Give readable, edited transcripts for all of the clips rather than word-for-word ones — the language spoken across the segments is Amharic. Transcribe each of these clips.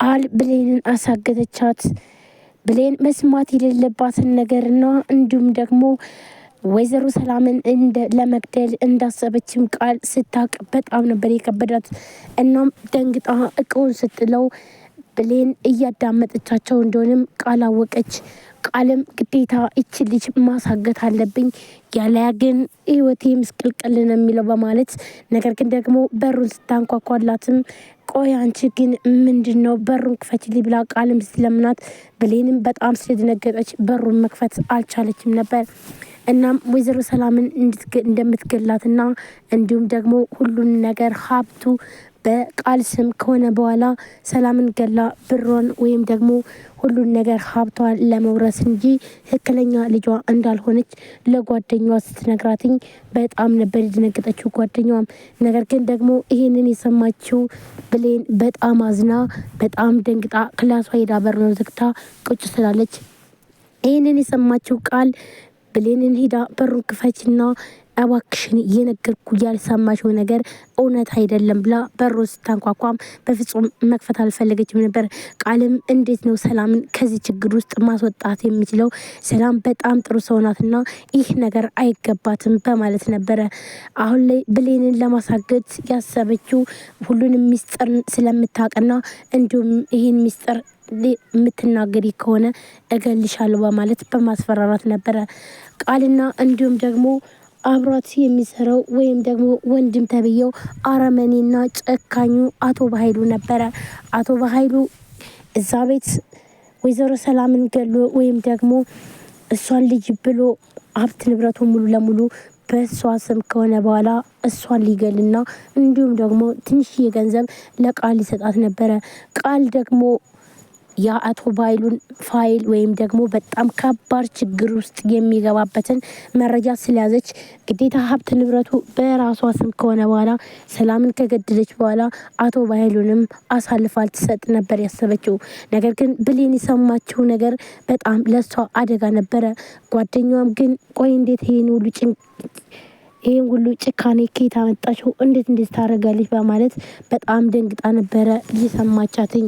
ቃል ብሌንን አሳገተቻት። ብሌን መስማት የሌለባትን ነገርና እንዲሁም ደግሞ ወይዘሮ ሰላምን ለመግደል እንዳሰበችም ቃል ስታቅ በጣም ነበር የከበዳት። እናም ደንግጣ እቃውን ስትጥለው ብሌን እያዳመጠቻቸው እንደሆነም ቃል አወቀች። ቃልም ግዴታ ይች ልጅ ማሳገት አለብኝ ያለያ ግን ህይወቴ ምስቅልቅል ነው የሚለው በማለት ነገር ግን ደግሞ በሩን ስታንኳኳላትም ቆይ አንቺ ግን ምንድነው በሩን ክፈችልኝ ብላ ቃልም ስትለምናት ብሌንም በጣም ስለደነገጠች በሩን መክፈት አልቻለችም ነበር። እናም ወይዘሮ ሰላምን እንደምትገላትና እንዲሁም ደግሞ ሁሉን ነገር ሀብቱ በቃል ስም ከሆነ በኋላ ሰላምን ገላ ብሯን ወይም ደግሞ ሁሉን ነገር ሀብቷን ለመውረስ እንጂ ትክክለኛ ልጇ እንዳልሆነች ለጓደኛዋ ስትነግራትኝ በጣም ነበር የደነገጠችው ጓደኛዋም። ነገር ግን ደግሞ ይሄንን የሰማችው ብሌን በጣም አዝና በጣም ደንግጣ ክላሷ ሄዳ በሩን ዘግታ ቁጭ ስላለች ይሄንን የሰማችው ቃል ብሌንን ሄዳ በሩን ክፈችና እባክሽን እየነገርኩ ያልሰማሽው ነገር እውነት አይደለም ብላ በሩ ስታንኳኳም በፍጹም መክፈት አልፈለገችም ነበር። ቃልም እንዴት ነው ሰላምን ከዚህ ችግር ውስጥ ማስወጣት የሚችለው? ሰላም በጣም ጥሩ ሰው ናትና ይህ ነገር አይገባትም በማለት ነበረ አሁን ላይ ብሌንን ለማሳገድ ያሰበችው ሁሉንም ሚስጥር ስለምታውቅና እንዲሁም ይህን ሚስጥር የምትናገሪ ከሆነ እገልሻለሁ በማለት በማስፈራራት ነበረ። ቃልና እንዲሁም ደግሞ አብሯት የሚሰራው ወይም ደግሞ ወንድም ተብዬው አረመኔና ጨካኙ አቶ በኃይሉ ነበረ። አቶ በኃይሉ እዛ ቤት ወይዘሮ ሰላምን ገሎ ወይም ደግሞ እሷን ልጅ ብሎ ሀብት ንብረቱ ሙሉ ለሙሉ በእሷ ስም ከሆነ በኋላ እሷን ሊገልና እንዲሁም ደግሞ ትንሽዬ ገንዘብ ለቃል ሊሰጣት ነበረ። ቃል ደግሞ የአቶ በኃይሉን ፋይል ወይም ደግሞ በጣም ከባድ ችግር ውስጥ የሚገባበትን መረጃ ስለያዘች ግዴታ ሀብት ንብረቱ በራሷ ስም ከሆነ በኋላ ሰላምን ከገደለች በኋላ አቶ በኃይሉንም አሳልፋ ልትሰጥ ነበር ያሰበችው። ነገር ግን ብሌን የሰማችው ነገር በጣም ለሷ አደጋ ነበረ። ጓደኛዋም ግን ቆይ እንዴት ይሄን ሁሉ ጭካኔ ከየት አመጣችው? እንዴት ታደርጋለች? በማለት በጣም ደንግጣ ነበረ እየሰማቻትኝ።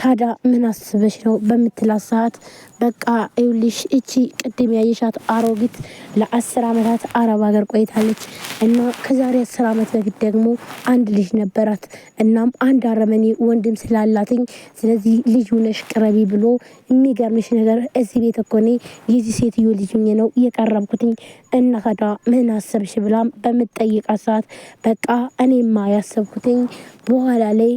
ታዲያ ምን አስበሽ ነው በምትላት ሰዓት በቃ ይኸውልሽ እቺ ቅድም ያየሻት አሮጊት ለ10 ዓመታት አረብ ሀገር ቆይታለች እና ከዛሬ 10 ዓመት በፊት ደግሞ አንድ ልጅ ነበራት። እናም አንድ አረመኔ ወንድም ስላላትኝ ስለዚህ ልጅ ነሽ ቅረቢ ብሎ የሚገርምሽ ነገር እዚህ ቤት እኮ እኔ የዚህ ሴትዮ ልጅ ነው የቀረብኩትኝ እና ታዲያ ምን አሰብሽ ብላም በምትጠይቃት ሰዓት በቃ እኔማ ያሰብኩትኝ በኋላ ላይ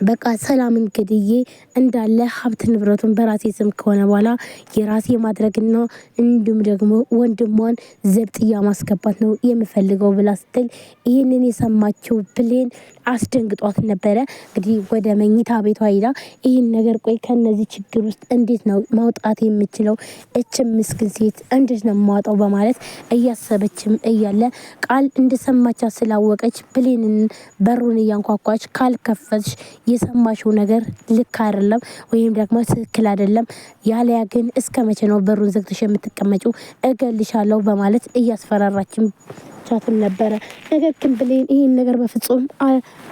በቃ ሰላምን ገድዬ እንዳለ ሀብት ንብረቱን በራሴ ስም ከሆነ በኋላ የራሴ ማድረግና እንዲሁም ደግሞ ወንድሟን ዘብጥያ ማስገባት ነው የምፈልገው ብላ ስትል ይህንን የሰማችው ብሌን አስደንግጧት ነበረ። እንግዲህ ወደ መኝታ ቤቷ ሄዳ ይህን ነገር ቆይ ከነዚህ ችግር ውስጥ እንዴት ነው ማውጣት የምችለው? እችም ምስኪን ሴት እንዴት ነው ማውጣው? በማለት እያሰበችም እያለ ቃል እንደሰማቻት ስላወቀች ብሌንን በሩን እያንኳኳች ካልከፈትሽ የሰማሽው ነገር ልክ አይደለም ወይም ደግሞ ትክክል አይደለም፣ ያለያ ግን እስከ መቼ ነው በሩን ዘግተሽ የምትቀመጪው? እገልሻለሁ በማለት እያስፈራራችም ቻትም ነበረ። ነገር ግን ብሌን ይህን ነገር በፍጹም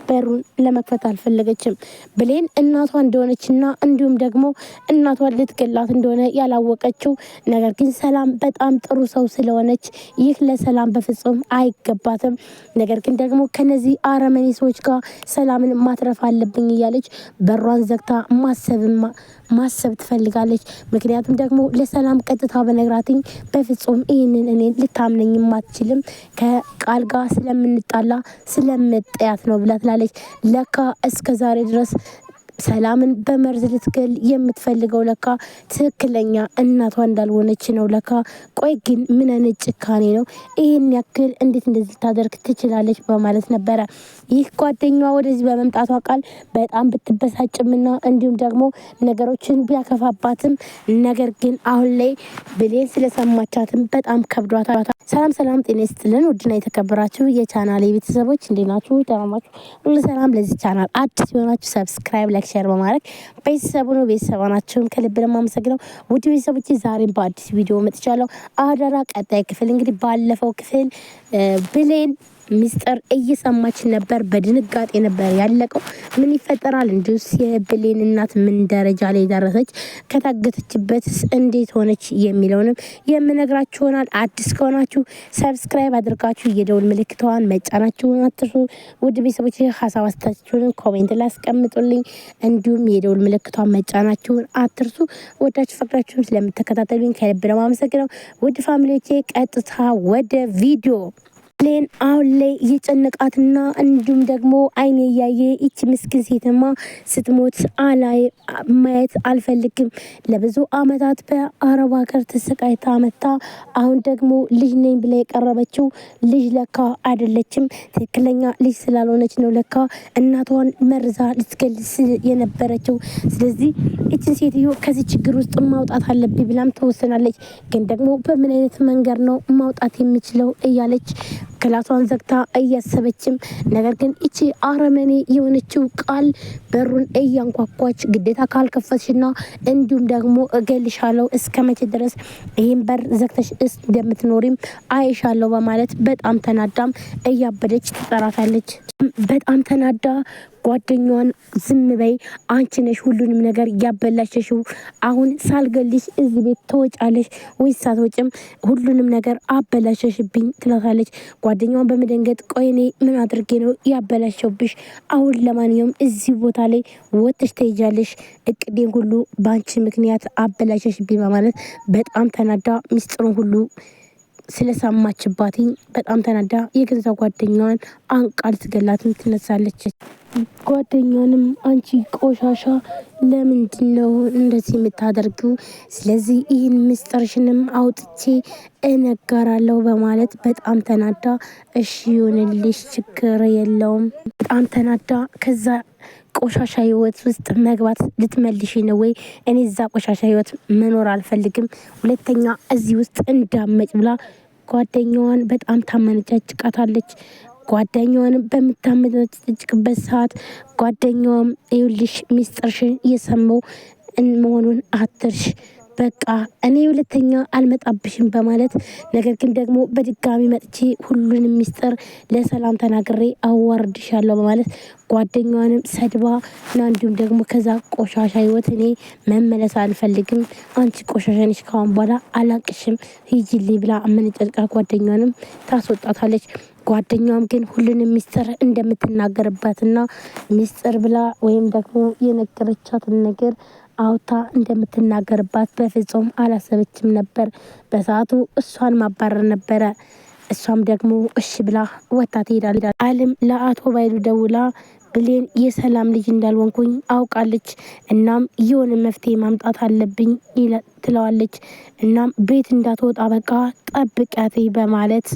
በሩን ለመክፈት አልፈለገችም። ብሌን እናቷ እንደሆነችና እንዲሁም ደግሞ እናቷን ልትገላት እንደሆነ ያላወቀችው ነገር ግን ሰላም በጣም ጥሩ ሰው ስለሆነች ይህ ለሰላም በፍጹም አይገባትም። ነገር ግን ደግሞ ከነዚህ አረመኔ ሰዎች ጋር ሰላምን ማትረፍ አለብኝ እያለች በሯን ዘግታ ማሰብ ትፈልጋለች። ምክንያቱም ደግሞ ለሰላም ቀጥታ በነግራትኝ በፍጹም ይህንን እኔን ልታምነኝም አትችልም ከቃል ጋር ስለምንጣላ ስለምጠያት ነው ብላ ትላለች። ለካ እስከ ዛሬ ድረስ ሰላምን በመርዝ ልትገል የምትፈልገው ለካ ትክክለኛ እናቷ እንዳልሆነች ነው ለካ። ቆይ ግን ምን አይነት ጭካኔ ነው? ይህን ያክል እንዴት እንደዚህ ታደርግ ትችላለች? በማለት ነበረ ይህ ጓደኛዋ ወደዚህ በመምጣቷ ቃል በጣም ብትበሳጭምና እንዲሁም ደግሞ ነገሮችን ቢያከፋባትም ነገር ግን አሁን ላይ ብሌን ስለሰማቻትም በጣም ከብዷታል። ሰላም ጤና ይስጥልን ውድና የተከበራችሁ የቻናሌ ቤተሰቦች እንዴት ናችሁ? ደህና ናችሁ? ሁሉ ሰላም። ለዚህ ቻናል አዲስ የሆናችሁ ሰብስክራይብ ላይክ ሼር በማድረግ ቤተሰቡ ነው ቤተሰባናችሁን ከልብ ለማመሰግነው ውድ ቤተሰቦች ዛሬም በአዲስ ቪዲዮ መጥቻለሁ። አዳራ ቀጣይ ክፍል እንግዲህ ባለፈው ክፍል ብሌን ሚስጥር እየሰማች ነበር። በድንጋጤ ነበር ያለቀው። ምን ይፈጠራል? እንዲሁስ የብሌን እናት ምን ደረጃ ላይ ደረሰች? ከታገተችበት እንዴት ሆነች? የሚለውንም የምነግራችሁ ይሆናል። አዲስ ከሆናችሁ ሰብስክራይብ አድርጋችሁ የደውል ምልክቷን መጫናችሁን አትርሱ። ውድ ቤተሰቦች ሀሳብ አስተያየታችሁን ኮሜንት ላይ አስቀምጡልኝ። እንዲሁም የደውል ምልክቷን መጫናችሁን አትርሱ። ወዳችሁ ፈቅዳችሁን ስለምትከታተሉኝ ከልብ ነው የማመሰግነው። ውድ ፋሚሊዎቼ ቀጥታ ወደ ቪዲዮ ብሌን አሁን ላይ እየጨነቃትና እንዲሁም ደግሞ አይኔ እያየ ይች ምስኪን ሴትማ ስትሞት ማየት አልፈልግም። ለብዙ አመታት በአረብ ሀገር ተሰቃይታ መታ አሁን ደግሞ ልጅ ነኝ ብላ የቀረበችው ልጅ ለካ አይደለችም። ትክክለኛ ልጅ ስላልሆነች ነው ለካ እናቷን መርዛ ልትገልስ የነበረችው። ስለዚህ ይችን ሴትዮ ከዚህ ችግር ውስጥ ማውጣት አለብኝ ብላም ተወስናለች። ግን ደግሞ በምን አይነት መንገድ ነው ማውጣት የምችለው እያለች ክላሷን ዘግታ እያሰበችም፣ ነገር ግን እቺ አረመኔ የሆነችው ቃል በሩን እያንኳኳች ግዴታ ካልከፈትሽና እንዲሁም ደግሞ እገልሻለሁ እስከ መቼ ድረስ ይህን በር ዘግተሽ እንደምትኖሪም አይሻለሁ በማለት በጣም ተናዳም እያበደች ትጠራታለች። በጣም ተናዳ ጓደኛዋን ዝም በይ አንቺ ነሽ ሁሉንም ነገር ያበላሸሽው፣ አሁን ሳልገልሽ እዚህ ቤት ትወጫለሽ ወይስ ሳትወጭም ሁሉንም ነገር አበላሸሽብኝ ትላታለች። ጓደኛዋን በመደንገጥ ቆይ እኔ ምን አድርጌ ነው ያበላሸውብሽ? አሁን ለማንኛውም እዚህ ቦታ ላይ ወጥሽ ትሄጃለሽ፣ እቅዴን ሁሉ በአንቺ ምክንያት አበላሸሽብኝ በማለት በጣም ተናዳ ሚስጥሩን ሁሉ ስለሰማችባትኝ በጣም ተናዳ የገዛ ጓደኛዋን አንቃ ልትገላትም ትነሳለች። ጓደኛዋንም አንቺ ቆሻሻ ለምንድን ነው እንደዚህ የምታደርጊው? ስለዚህ ይህን ምስጢርሽንም አውጥቼ እነጋራለሁ በማለት በጣም ተናዳ እሺ ይሁንልሽ ችግር የለውም በጣም ተናዳ ከዛ ቆሻሻ ህይወት ውስጥ መግባት ልትመልሽ ነው ወይ? እኔ እዛ ቆሻሻ ህይወት መኖር አልፈልግም፣ ሁለተኛ እዚህ ውስጥ እንዳመጭ ብላ ጓደኛዋን በጣም ታመነጫጭቃታለች። ጓደኛዋን በምታመነጫጭቅበት ሰዓት ጓደኛዋም ይኸውልሽ ሚስጥርሽን እየሰማው መሆኑን አትርሽ፣ በቃ እኔ ሁለተኛ አልመጣብሽም በማለት ነገር ግን ደግሞ በድጋሚ መጥቼ ሁሉንም ሚስጥር ለሰላም ተናግሬ አዋርድሻለሁ በማለት ጓደኛዋንም ሰድባ እና እንዲሁም ደግሞ ከዛ ቆሻሻ ህይወት እኔ መመለስ አልፈልግም፣ አንቺ ቆሻሻ ነሽ፣ ካሁን በኋላ አላቅሽም፣ ሂጂልኝ ብላ አመነጫጭቃ ጓደኛዋንም ታስወጣታለች። ጓደኛዋም ግን ሁሉንም ሚስጥር እንደምትናገርባትና ሚስጥር ብላ ወይም ደግሞ የነገረቻትን ነገር አውታ እንደምትናገርባት በፍጹም አላሰበችም ነበር። በሰዓቱ እሷን ማባረር ነበረ። እሷም ደግሞ እሺ ብላ ወታ ትሄዳለች። አለም ለአቶ ባይሉ ደውላ ብሌን የሰላም ልጅ እንዳልሆንኩኝ አውቃለች፣ እናም የሆነ መፍትሄ ማምጣት አለብኝ ትለዋለች። እናም ቤት እንዳትወጣ በቃ ጠብቂያት በማለት